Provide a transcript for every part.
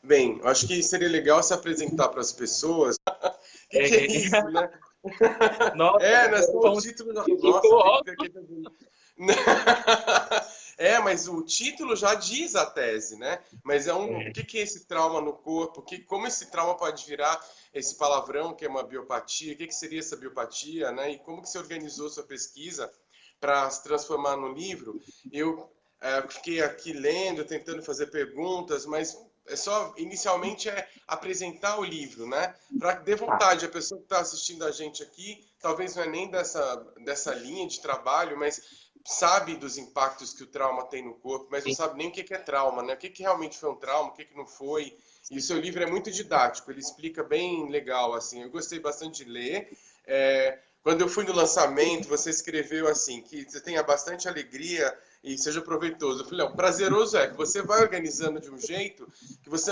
Bem, eu acho que seria legal se apresentar para as pessoas. O que, É, que é isso, né? nossa, É, não é só o como título. que Nossa, tem que louco! ver aqui também. É, mas o título já diz a tese, né? Mas o É, que que é esse trauma no corpo? Como esse trauma pode virar esse palavrão que é uma biopatia? O que que seria essa biopatia, né? E como que você organizou sua pesquisa para se transformar no livro? Eu fiquei aqui lendo, tentando fazer perguntas, mas inicialmente é apresentar o livro, né? Para que dê tá. vontade, a pessoa que está assistindo a gente aqui, talvez não é nem dessa linha de trabalho, mas sabe dos impactos que o trauma tem no corpo, mas não Sim, sabe nem o que que é trauma, né? O que que realmente foi um trauma, o que que não foi. E o seu livro é muito didático, ele explica bem legal, assim. Eu gostei bastante de ler. Quando eu fui no lançamento, você escreveu assim, que você tenha bastante alegria e seja proveitoso. Eu falei, não, prazeroso é que você vai organizando de um jeito que você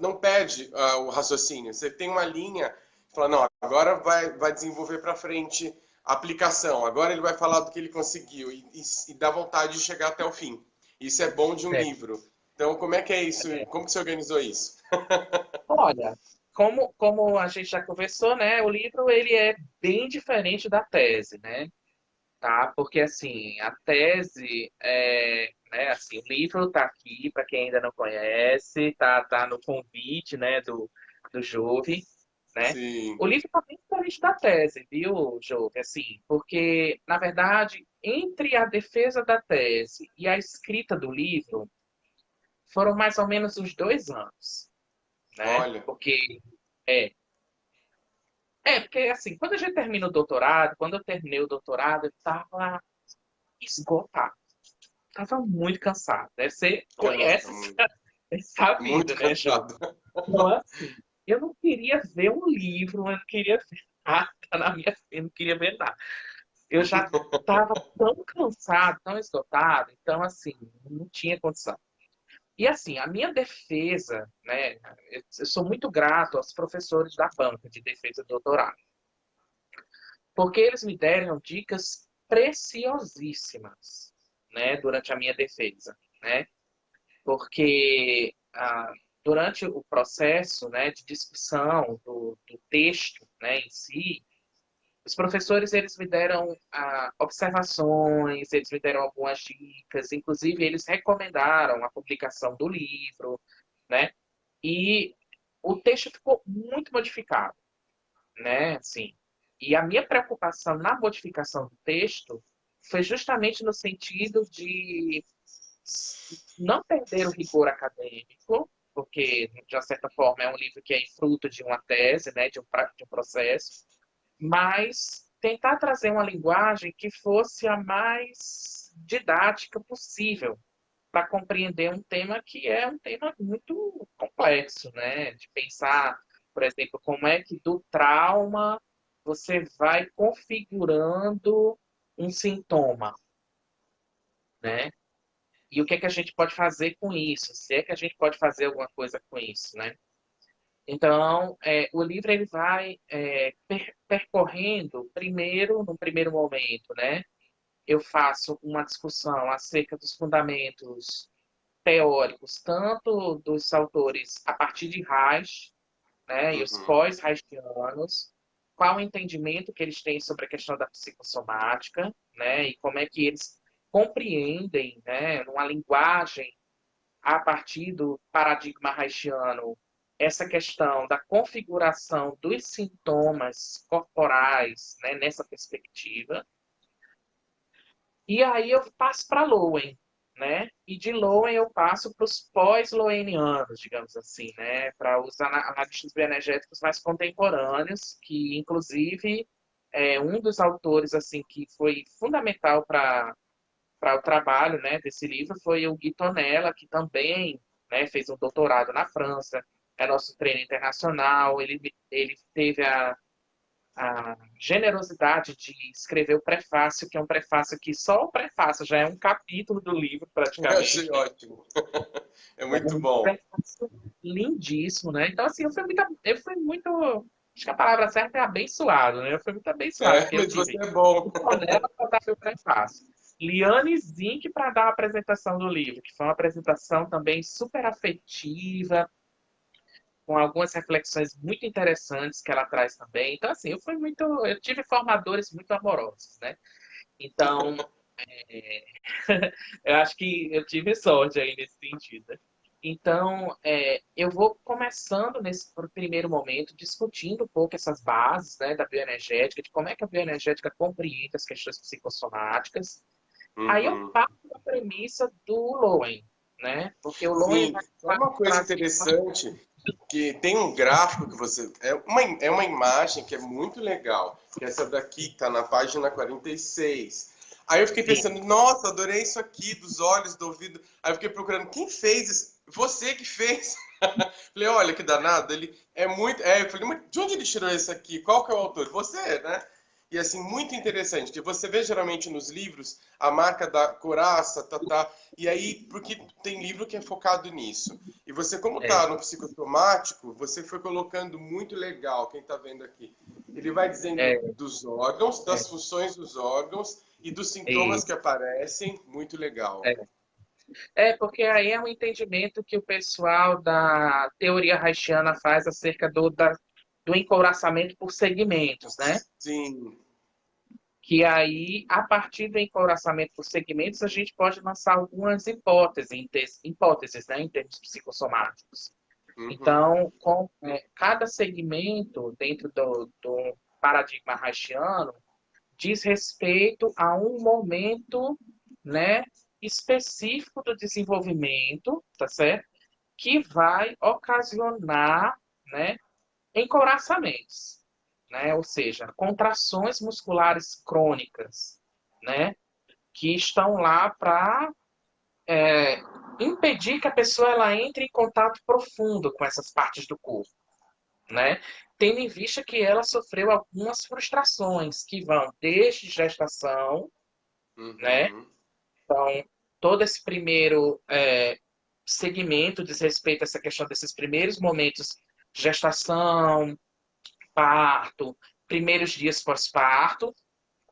não perde o raciocínio. Você tem uma linha, fala, não, agora vai desenvolver para frente a aplicação. Agora ele vai falar do que ele conseguiu e dá vontade de chegar até o fim. Isso é bom de um é. livro. Então, como é que é isso? Como que você organizou isso? Olha, como a gente já conversou, né? O livro ele é bem diferente da tese, né? Tá? Porque assim, a tese né, assim, o livro tá aqui para quem ainda não conhece, tá no convite, né, do Jove, né? Sim. O livro tá bem diferente da tese, viu, Jove? Assim, porque na verdade, entre a defesa da tese e a escrita do livro, foram mais ou menos uns 2 anos, né? Olha. Porque é, porque assim, quando a gente termina o doutorado, quando eu terminei o doutorado, eu estava esgotado. Tava muito cansado. Deve ser, Caraca, conhece essa vida, muito né, João? cansado. Então, assim, eu não queria ver um livro, eu não queria ver nada na minha frente, eu não queria ver nada. Eu já estava tão cansado, tão esgotado, então, assim, não tinha condição. E, assim, a minha defesa, né, eu sou muito grato aos professores da banca de defesa do doutorado, porque eles me deram dicas preciosíssimas, né, durante a minha defesa, né? Porque durante o processo, né, de discussão do texto, né, em si, os professores eles me deram observações, eles me deram algumas dicas, inclusive eles recomendaram a publicação do livro, né? E o texto ficou muito modificado, né? Assim, e a minha preocupação na modificação do texto foi justamente no sentido de não perder o rigor acadêmico, porque, de uma certa forma, é um livro que é fruto de uma tese, né, de um processo, mas tentar trazer uma linguagem que fosse a mais didática possível para compreender um tema que é um tema muito complexo, né? De pensar, por exemplo, como é que do trauma você vai configurando um sintoma, né? E o que é que a gente pode fazer com isso? Se é que a gente pode fazer alguma coisa com isso, né? Então, o livro ele vai percorrendo, primeiro, num primeiro momento, né? Eu faço uma discussão acerca dos fundamentos teóricos, tanto dos autores a partir de Reich, né, e os Uhum. pós-reichianos, qual o entendimento que eles têm sobre a questão da psicossomática, né, e como é que eles compreendem, né, numa linguagem a partir do paradigma haitiano, essa questão da configuração dos sintomas corporais, né, nessa perspectiva. E aí eu passo para Lowen, né? E de Lowen eu passo para os pós-lowenianos, digamos assim, né? Para os analistas bioenergéticos mais contemporâneos, que inclusive um dos autores assim que foi fundamental para o trabalho, né, desse livro foi o Gui Tonella, que também, né, fez um doutorado na França, é nosso treino internacional, ele teve a generosidade de escrever o prefácio, que é um prefácio que só o prefácio já é um capítulo do livro, Eu achei praticamente, né? ótimo. É É muito um bom. prefácio lindíssimo, né? Então, assim, eu fui muito, acho que a palavra certa é abençoado, né? Eu fui muito abençoado, É, porque eu mas você tive é bom. o Tonela para dar o prefácio, Liane Zink para dar a apresentação do livro, que foi uma apresentação também super afetiva, com algumas reflexões muito interessantes que ela traz também. Então, assim, eu tive formadores muito amorosos, né? Então, é, eu acho que eu tive sorte aí nesse sentido. Então, eu vou começando nesse primeiro momento, discutindo um pouco essas bases, né, da bioenergética, de como é que a bioenergética compreende as questões psicossomáticas. Aí eu Uhum. parto da premissa do Lowen, né? Porque o Lowen Sim, vai é uma coisa trazer interessante que tem um gráfico que você. É uma imagem que é muito legal, que é essa daqui, que está na página 46. Aí eu fiquei sim, pensando, nossa, adorei isso aqui, dos olhos, do ouvido. Aí eu fiquei procurando, quem fez isso? Você que fez. Falei, olha que danado, ele é muito. Eu falei, mas de onde ele tirou isso aqui? Qual que é o autor? Você, né? E assim, muito interessante, que você vê geralmente nos livros a marca da coraça, tá, e aí, porque tem livro que é focado nisso. E você, como é, tá no psicossomático, você foi colocando muito legal, quem tá vendo aqui. Ele vai dizendo é, dos órgãos, é, das funções dos órgãos e dos sintomas que isso. aparecem, muito legal. Porque aí é um entendimento que o pessoal da teoria haitiana faz acerca do encouraçamento por segmentos, né? Sim. Que aí, a partir do encouraçamento por segmentos, a gente pode lançar algumas hipóteses, né, em termos psicossomáticos. Uhum. Então, cada segmento dentro do paradigma haitiano diz respeito a um momento, né, específico do desenvolvimento, tá certo? Que vai ocasionar, né, encouraçamentos, né? Ou seja, contrações musculares crônicas, né? Que estão lá para impedir que a pessoa ela entre em contato profundo com essas partes do corpo, né? Tendo em vista que ela sofreu algumas frustrações que vão desde gestação, né? Uhum. Então, todo esse primeiro segmento diz respeito a essa questão desses primeiros momentos de gestação, parto, primeiros dias pós-parto,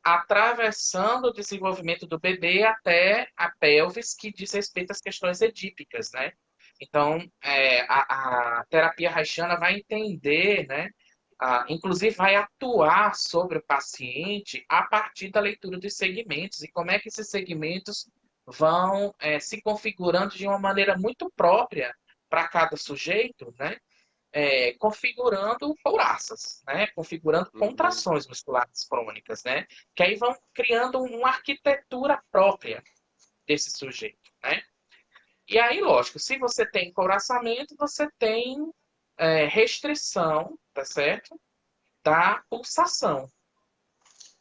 atravessando o desenvolvimento do bebê até a pelvis, que diz respeito às questões edípicas, né? Então, a terapia haitiana vai entender, né? Inclusive vai atuar sobre o paciente a partir da leitura dos segmentos e como é que esses segmentos vão se configurando de uma maneira muito própria para cada sujeito, né? Configurando couraças, né? Configurando Uhum. contrações musculares crônicas, né? Que aí vão criando uma arquitetura própria desse sujeito, né? E aí, lógico, se você tem couraçamento, você tem restrição, tá certo? Da pulsação.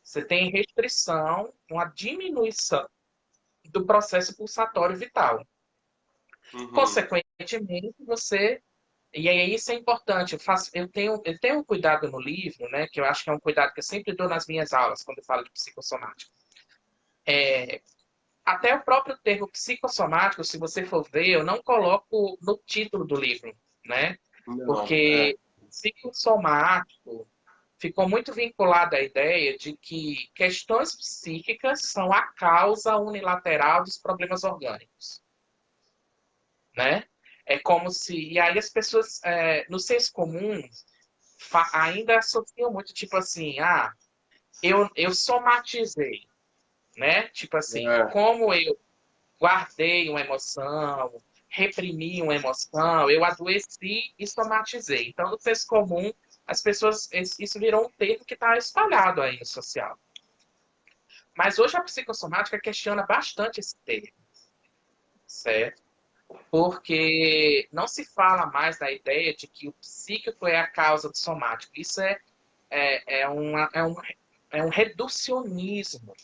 Você tem restrição, uma diminuição do processo pulsatório vital. Uhum. Consequentemente, você. E aí isso é importante. Eu tenho um cuidado no livro, né? Que eu acho que é um cuidado que eu sempre dou nas minhas aulas, quando eu falo de psicossomática. Até o próprio termo psicossomático, se você for ver, eu não coloco no título do livro, né? Não, Porque psicossomático ficou muito vinculado à ideia de que questões psíquicas são a causa unilateral dos problemas orgânicos, né? É como se... E aí as pessoas, no senso comum, ainda associam muito, tipo assim, eu somatizei, né? Tipo assim, é. como eu guardei uma emoção, reprimi uma emoção, eu adoeci e somatizei. Então, no senso comum, as pessoas, isso virou um termo que está espalhado aí no social. Mas hoje a psicossomática questiona bastante esse termo, certo? Porque não se fala mais da ideia de que o psíquico é a causa do somático. Isso é um reducionismo,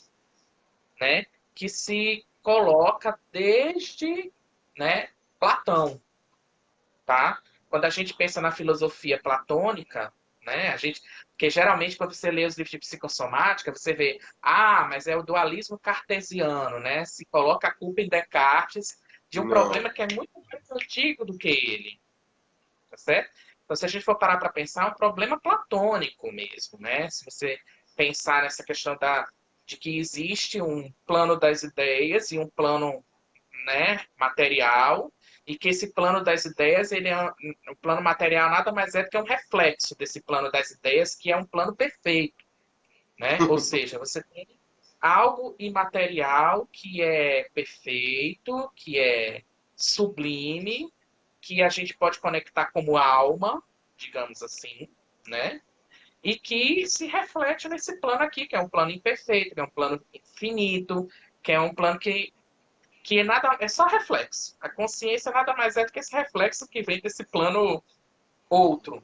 né? Que se coloca desde, né, Platão, tá? Quando a gente pensa na filosofia platônica, né, porque geralmente quando você lê os livros de psicossomática, você vê, mas é o dualismo cartesiano, né? Se coloca a culpa em Descartes de um Não. problema que é muito mais antigo do que ele, tá certo? Então, se a gente for parar para pensar, é um problema platônico mesmo, né? Se você pensar nessa questão de que existe um plano das ideias e um plano né, material, e que esse plano das ideias, o plano material nada mais é do que um reflexo desse plano das ideias, que é um plano perfeito, né? Ou seja, você tem algo imaterial que é perfeito, que é sublime, que a gente pode conectar como alma, digamos assim, né? E que se reflete nesse plano aqui, que é um plano imperfeito, que é um plano infinito, que é um plano que é nada, é só reflexo. A consciência nada mais é do que esse reflexo que vem desse plano outro,